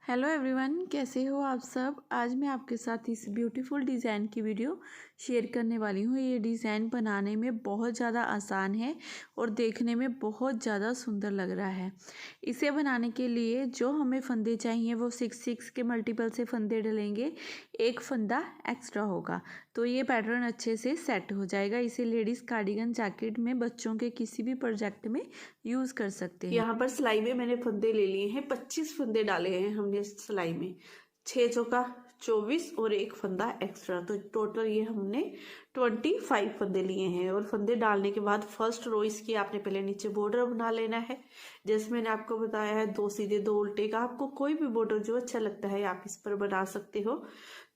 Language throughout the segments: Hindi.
हेलो एवरीवन, कैसे हो आप सब। आज मैं आपके साथ इस ब्यूटीफुल डिज़ाइन की वीडियो शेयर करने वाली हूँ। ये डिज़ाइन बनाने में बहुत ज़्यादा आसान है और देखने में बहुत ज़्यादा सुंदर लग रहा है। इसे बनाने के लिए जो हमें फंदे चाहिए वो 6 के मल्टीपल से फंदे डलेंगे, एक फंदा एक्स्ट्रा होगा तो ये पैटर्न अच्छे से सेट हो जाएगा। इसे लेडीज़ कार्डिगन जैकेट में, बच्चों के किसी भी प्रोजेक्ट में यूज़ कर सकते हैं। यहाँ पर सिलाई में मैंने फंदे ले लिए हैं, 25 फंदे डाले हैं हमने सिलाई में, 6 चौका 24 और एक फंदा एक्स्ट्रा, तो टोटल ये हमने 25 फंदे लिए हैं। और फंदे डालने के बाद फर्स्ट रो इसकी आपने पहले नीचे बॉर्डर बना लेना है। जैसे मैंने आपको बताया है, 2 सीधे 2 उल्टे का, आपको कोई भी बॉर्डर जो अच्छा लगता है आप इस पर बना सकते हो।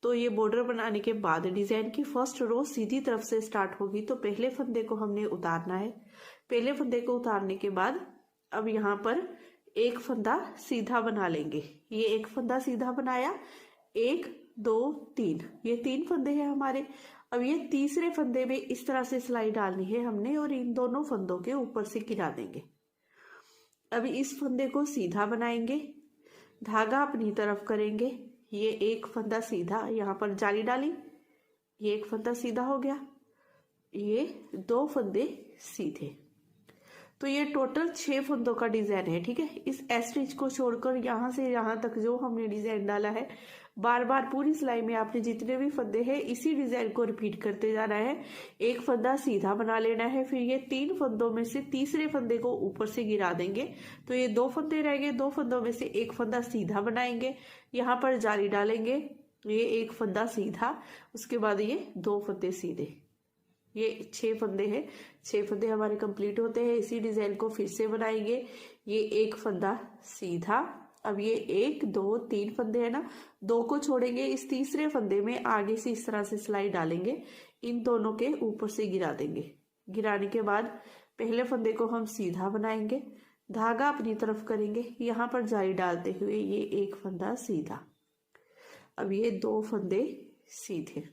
तो ये बॉर्डर बनाने के बाद डिजाइन की फर्स्ट रो सीधी तरफ से स्टार्ट होगी, तो पहले फंदे को हमने उतारना है। पहले फंदे को उतारने के बाद अब यहाँ पर एक फंदा सीधा बना लेंगे। ये एक फंदा सीधा बनाया, 1 2 3, ये 3 फंदे हैं हमारे। अब ये तीसरे फंदे में इस तरह से सिलाई डालनी है हमने और इन दोनों फंदों के ऊपर से गिरा देंगे। अब इस फंदे को सीधा बनाएंगे, धागा अपनी तरफ करेंगे। ये एक फंदा सीधा, यहाँ पर जाली डाली, ये एक फंदा सीधा हो गया, ये 2 फंदे सीधे। तो ये टोटल 6 फंदों का डिजाइन है। ठीक है, इस स्टिच को छोड़कर यहाँ से यहाँ तक जो हमने डिजाइन डाला है, बार बार पूरी सिलाई में आपने जितने भी फंदे हैं इसी डिजाइन को रिपीट करते जाना है। एक फंदा सीधा बना लेना है, फिर ये 3 फंदों में से तीसरे फंदे को ऊपर से गिरा देंगे, तो ये 2 फंदे रहेंगे। 2 फंदों में से एक फंदा सीधा बनाएंगे, यहाँ पर जाली डालेंगे, ये एक फंदा सीधा, उसके बाद ये 2 फंदे सीधे। ये 6 फंदे हैं, 6 फंदे हमारे कंप्लीट होते हैं। इसी डिजाइन को फिर से बनाएंगे, ये एक फंदा सीधा। अब ये 1 2 3 फंदे है ना, 2 को छोड़ेंगे, इस तीसरे फंदे में आगे से इस तरह से सिलाई डालेंगे, इन दोनों के ऊपर से गिरा देंगे। गिराने के बाद पहले फंदे को हम सीधा बनाएंगे, धागा अपनी तरफ करेंगे, यहाँ पर जाली डालते हुए ये एक फंदा सीधा। अब ये 2 फंदे सीधे,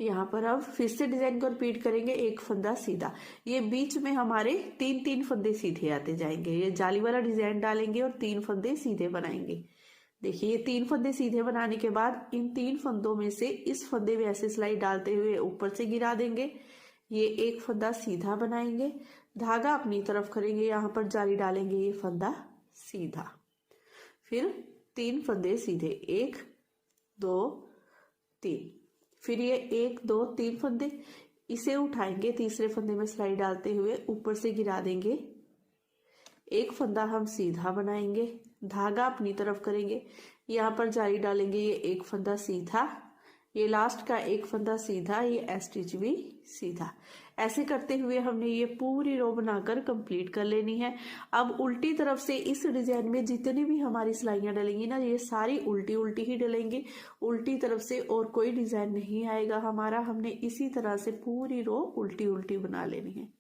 यहाँ पर अब फिर से डिजाइन को रिपीट करेंगे, एक फंदा सीधा। ये बीच में हमारे 3 फंदे सीधे आते जाएंगे। ये जाली वाला डिजाइन डालेंगे और 3 फंदे सीधे बनाएंगे। देखिए, ये 3 फंदे सीधे बनाने के बाद इन 3 फंदों में से इस फंदे में ऐसे सिलाई डालते हुए ऊपर से गिरा देंगे। ये एक फंदा सीधा बनाएंगे, धागा अपनी तरफ करेंगे, यहाँ पर जाली डालेंगे, ये फंदा सीधा, फिर 3 फंदे सीधे, 1 2 3, फिर ये 1 2 3 फंदे, इसे उठाएंगे, तीसरे फंदे में सिलाई डालते हुए ऊपर से गिरा देंगे। एक फंदा हम सीधा बनाएंगे, धागा अपनी तरफ करेंगे, यहाँ पर जाली डालेंगे, ये एक फंदा सीधा, ये लास्ट का एक फंदा सीधा, ये स्टिच भी सीधा। ऐसे करते हुए हमने ये पूरी रो बनाकर कंप्लीट कर लेनी है। अब उल्टी तरफ से इस डिजाइन में जितनी भी हमारी सिलाइयां डलेंगी ना, ये सारी उल्टी उल्टी ही डलेंगी, उल्टी तरफ से और कोई डिजाइन नहीं आएगा हमारा। हमने इसी तरह से पूरी रो उल्टी उल्टी बना लेनी है।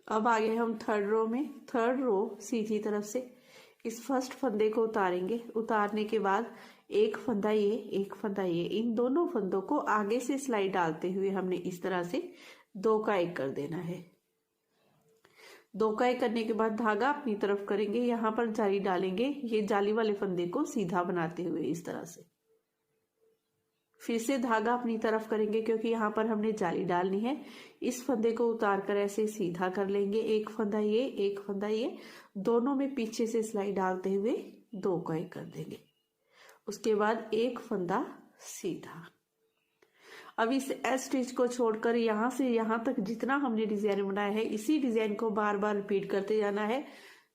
अब आगे हम थर्ड रो में, थर्ड रो सीधी तरफ से इस फर्स्ट फंदे को उतारेंगे। उतारने के बाद एक फंदा ये, एक फंदा ये, इन दोनों फंदों को आगे से सिलाई डालते हुए हमने इस तरह से 2 का 1 कर देना है। 2 का 1 करने के बाद धागा अपनी तरफ करेंगे, यहाँ पर जाली डालेंगे, ये जाली वाले फंदे को सीधा बनाते हुए इस तरह से, फिर से धागा अपनी तरफ करेंगे क्योंकि यहाँ पर हमने जाली डालनी है। इस फंदे को उतार कर ऐसे सीधा कर लेंगे, एक फंदा ये, एक फंदा ये, दोनों में पीछे से सिलाई डालते हुए 2 का 1 कर देंगे। उसके बाद एक फंदा सीधा। अब इस स्टिच को छोड़कर यहाँ से यहाँ तक जितना हमने डिजाइन बनाया है, इसी डिजाइन को बार बार रिपीट करते जाना है।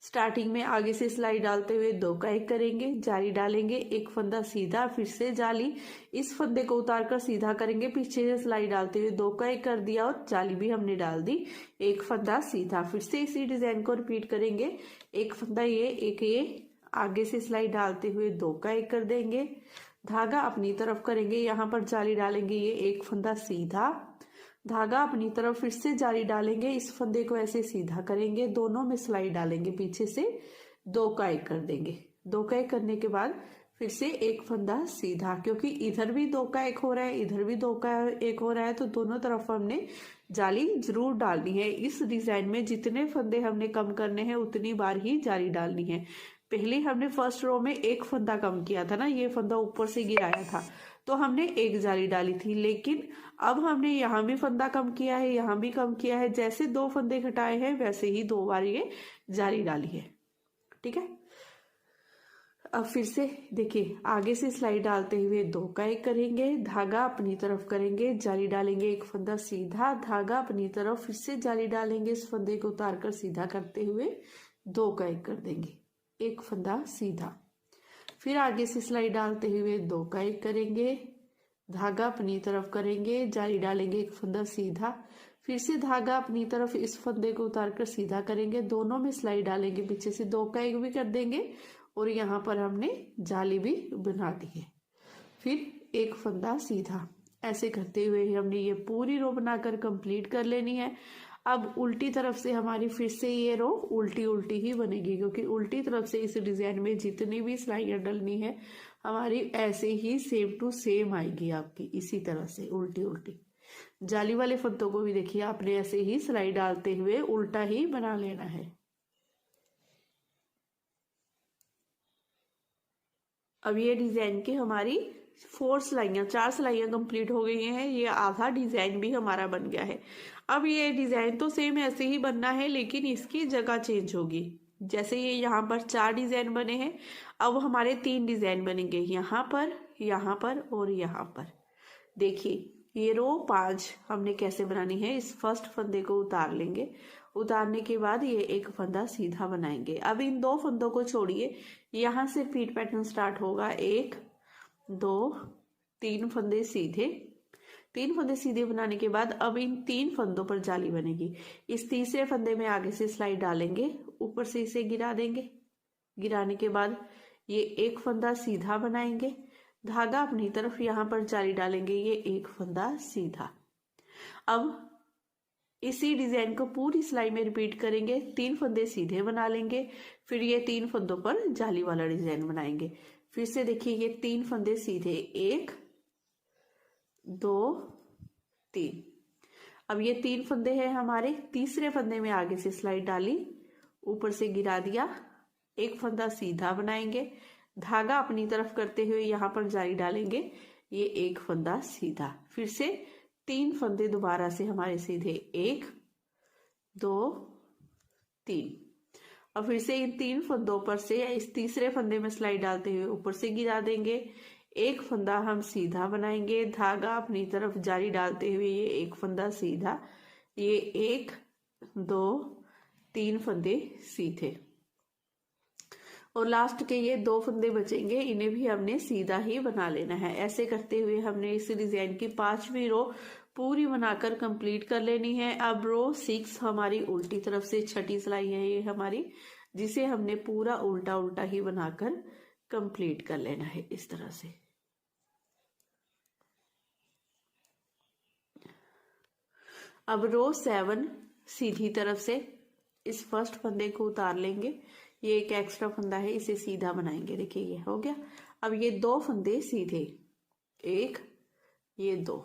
स्टार्टिंग में आगे से सिलाई डालते हुए 2 का 1 करेंगे, जाली डालेंगे, एक फंदा सीधा, फिर से जाली, इस फंदे को उतार कर सीधा करेंगे, पीछे से सिलाई डालते हुए 2 का 1 कर दिया और जाली भी हमने डाल दी, एक फंदा सीधा, फिर से इसी डिजाइन को रिपीट करेंगे, एक फंदा ये, एक ये, आगे से सिलाई डालते हुए 2 का 1 कर देंगे, धागा अपनी तरफ करेंगे, यहाँ पर जाली डालेंगे, ये एक फंदा सीधा, धागा अपनी तरफ, फिर से जाली डालेंगे, इस फंदे को ऐसे सीधा करेंगे, दोनों में सिलाई डालेंगे, पीछे से 2 का 1 कर देंगे, 2 का 1 करने के बाद फिर से एक फंदा सीधा, क्योंकि इधर भी 2 का 1 हो रहा है, इधर भी 2 का 1 हो रहा है, तो दोनों तरफ हमने जाली जरूर डालनी है। इस डिजाइन में जितने फंदे हमने कम करने हैं उतनी बार ही जाली डालनी है। पहले हमने फर्स्ट रो में एक फंदा कम किया था ना, ये फंदा ऊपर से गिराया था तो हमने एक जाली डाली थी, लेकिन अब हमने यहाँ भी फंदा कम किया है, यहाँ भी कम किया है, जैसे 2 फंदे घटाए हैं वैसे ही 2 बार ये जाली डाली है। ठीक है, अब फिर से देखिए, आगे से सिलाई डालते हुए 2 का 1 करेंगे, धागा अपनी तरफ करेंगे, जाली डालेंगे, एक फंदा सीधा, धागा अपनी तरफ, फिर से जाली डालेंगे, इस फंदे को उतार कर सीधा करते हुए 2 का 1 कर देंगे, एक फंदा सीधा, फिर आगे से सिलाई डालते हुए 2 का 1 करेंगे, धागा अपनी तरफ करेंगे, जाली डालेंगे, एक फंदा सीधा, फिर से धागा अपनी तरफ, इस फंदे को उतार कर सीधा करेंगे, दोनों में सिलाई डालेंगे, पीछे से 2 का 1 भी कर देंगे और यहाँ पर हमने जाली भी बना दी है, फिर एक फंदा सीधा, ऐसे करते हुए हमने ये पूरी रो बनाकर कंप्लीट कर लेनी है। अब उल्टी तरफ से हमारी फिर से ये रो उल्टी उल्टी ही बनेगी, क्योंकि उल्टी तरफ से इस डिजाइन में जितनी भी सिलाइयाँ डलनी है हमारी ऐसे ही सेम टू सेम आएगी आपकी, इसी तरह से उल्टी उल्टी। जाली वाले फंदों को भी देखिए आपने ऐसे ही सिलाई डालते हुए उल्टा ही बना लेना है। अब ये डिजाइन की हमारी 4 सिलाइयाँ कंप्लीट हो गई हैं, ये आधा डिजाइन भी हमारा बन गया है। अब ये डिजाइन तो सेम ऐसे ही बनना है, लेकिन इसकी जगह चेंज होगी। जैसे ये यहाँ पर 4 डिजाइन बने हैं, अब हमारे 3 डिजाइन बनेंगे, यहाँ पर और यहाँ पर। देखिए ये रो 5 हमने कैसे बनानी है, इस फर्स्ट फंदे को उतार लेंगे, उतारने के बाद ये एक फंदा सीधा बनाएंगे। अब इन 2 फंदों को छोड़िए, यहाँ से रिपीट पैटर्न स्टार्ट होगा, 1 2 3 फंदे सीधे, 3 फंदे सीधे बनाने के बाद अब इन 3 फंदों पर जाली बनेगी। इस तीसरे फंदे में आगे से सिलाई डालेंगे, ऊपर से इसे गिरा देंगे, गिराने के बाद ये एक फंदा सीधा बनाएंगे, धागा अपनी तरफ, यहाँ पर जाली डालेंगे, ये एक फंदा सीधा। अब इसी डिजाइन को पूरी सिलाई में रिपीट करेंगे, 3 फंदे सीधे बना लेंगे, फिर ये 3 फंदों पर जाली वाला डिजाइन बनाएंगे। फिर से देखिए ये 3 फंदे सीधे, 1 2 3। अब ये 3 फंदे हैं हमारे, तीसरे फंदे में आगे से सिलाई डाली, ऊपर से गिरा दिया, एक फंदा सीधा बनाएंगे, धागा अपनी तरफ करते हुए यहाँ पर जाली डालेंगे, ये एक फंदा सीधा, फिर से 3 फंदे दोबारा से हमारे सीधे, 1 2 3। अब फिर से इन 3 फंदों पर से इस तीसरे फंदे में सिलाई डालते हुए ऊपर से गिरा देंगे, एक फंदा हम सीधा बनाएंगे, धागा अपनी तरफ जाली डालते हुए ये एक फंदा सीधा, ये 1 2 3 फंदे सीधे, और लास्ट के ये 2 फंदे बचेंगे, इन्हें भी हमने सीधा ही बना लेना है। ऐसे करते हुए हमने इस डिजाइन की 5वीं रो पूरी बनाकर कंप्लीट कर लेनी है। अब रो 6 हमारी उल्टी तरफ से छठी सिलाई है ये हमारी, जिसे हमने पूरा उल्टा उल्टा ही बनाकर कंप्लीट कर लेना है इस तरह से। अब रो 7 सीधी तरफ से इस फर्स्ट फंदे को उतार लेंगे, ये एक एक्स्ट्रा फंदा है, इसे सीधा बनाएंगे। देखिए ये हो गया। अब ये 2 फंदे सीधे, 1 ये 2,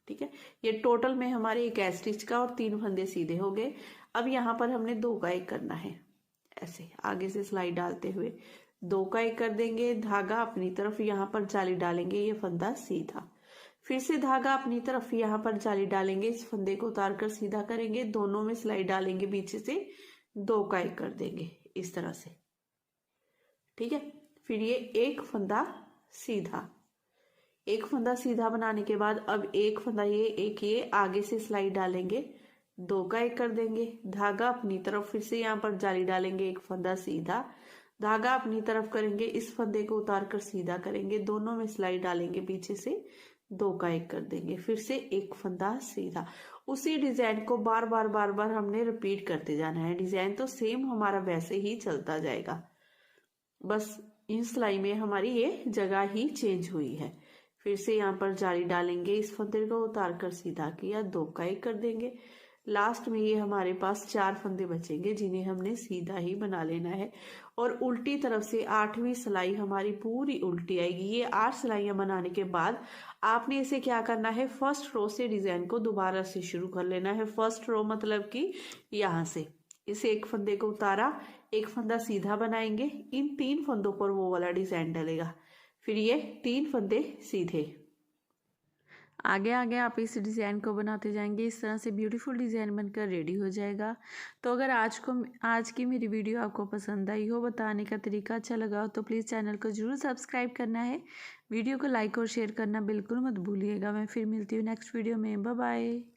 ठीक है, ये टोटल में हमारे एक स्टिच का और 3 फंदे सीधे हो गए। अब यहाँ पर हमने 2 का 1 करना है, ऐसे आगे से सिलाई डालते हुए 2 का 1 कर देंगे, धागा अपनी तरफ, यहाँ पर जाली डालेंगे, ये फंदा सीधा, फिर से धागा अपनी तरफ, यहाँ पर जाली डालेंगे, इस फंदे को उतार कर सीधा करेंगे, दोनों में सिलाई डालेंगे, पीछे से 2 का 1 कर देंगे इस तरह से, ठीक है। फिर ये एक फंदा सीधा, एक फंदा सीधा बनाने के बाद अब एक फंदा ये, एक ये, आगे से सिलाई डालेंगे, 2 का 1 कर देंगे, धागा अपनी तरफ, फिर से यहाँ पर जाली डालेंगे, एक फंदा सीधा, धागा अपनी तरफ करेंगे, इस फंदे को उतार कर सीधा करेंगे, दोनों में सिलाई डालेंगे, पीछे से 2 का 1 कर देंगे, फिर से एक फंदा सीधा। उसी डिजाइन को बार बार हमने रिपीट करते जाना है। डिजाइन तो सेम हमारा वैसे ही चलता जाएगा, बस इन सिलाई में हमारी ये जगह ही चेंज हुई है। फिर से यहाँ पर जाली डालेंगे, इस फंदे को उतार कर सीधा किया, 2 का 1 कर देंगे। लास्ट में ये हमारे पास 4 फंदे बचेंगे जिन्हें हमने सीधा ही बना लेना है। और उल्टी तरफ से 8वीं सिलाई हमारी पूरी उल्टी आएगी। ये 8 सिलाइयां बनाने के बाद आपने इसे क्या करना है, फर्स्ट रो से डिजाइन को दोबारा से शुरू कर लेना है। फर्स्ट रो मतलब कि यहाँ से इसे एक फंदे को उतारा, एक फंदा सीधा बनाएंगे, इन 3 फंदों पर वो वाला डिजाइन डलेगा, फिर ये 3 फंदे सीधे। आगे आगे आप इस डिज़ाइन को बनाते जाएंगे, इस तरह से ब्यूटीफुल डिज़ाइन बनकर रेडी हो जाएगा। तो अगर आज की मेरी वीडियो आपको पसंद आई हो, बताने का तरीका अच्छा लगा हो, तो प्लीज़ चैनल को ज़रूर सब्सक्राइब करना है। वीडियो को लाइक और शेयर करना बिल्कुल मत भूलिएगा। मैं फिर मिलती हूँ नेक्स्ट वीडियो में। Bye bye.